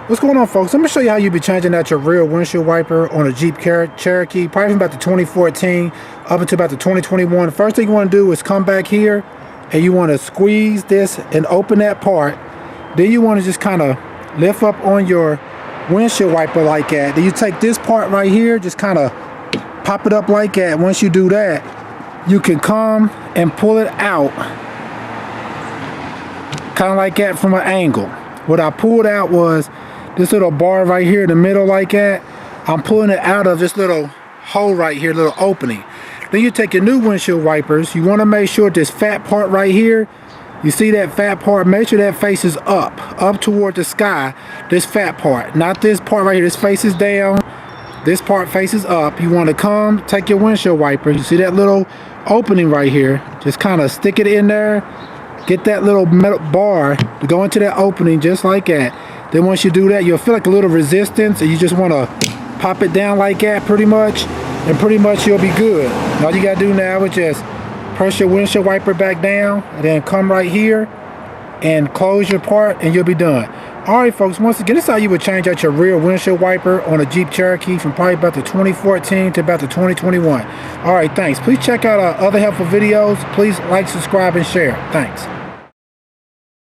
What's going on, folks? Let me show you how you be changing out your rear windshield wiper on a Jeep Cherokee, probably from about the 2014 up until about the 2021. First thing you want to do is come back here and you want to squeeze this and open that part. Then you want to just kind of lift up on your windshield wiper like that. Then you take this part right here, just kind of pop it up like that. Once you do that, you can come and pull it out kind of like that from an angle. What I pulled out was this little bar right here in the middle like that. I'm pulling it out of this little hole right here, little opening. Then you take your new windshield wipers. You want to make sure this fat part right here, you see that fat part, make sure that faces up toward the sky. This fat part, not this part right here. This faces down, this part faces up. You want to come, take your windshield wipers. You see that little opening right here, just kind of stick it in there. Get that little metal bar to go into that opening just like that. Then once you do that, you'll feel like a little resistance, and you just want to pop it down like that pretty much, and pretty much you'll be good. All you gotta do now is just press your windshield wiper back down, and then come right here and close your part, and you'll be done. Alright folks, once again, this is how you would change out your rear windshield wiper on a Jeep Cherokee from probably about the 2014 to about the 2021. Alright, thanks. Please check out our other helpful videos. Please like, subscribe, and share. Thanks.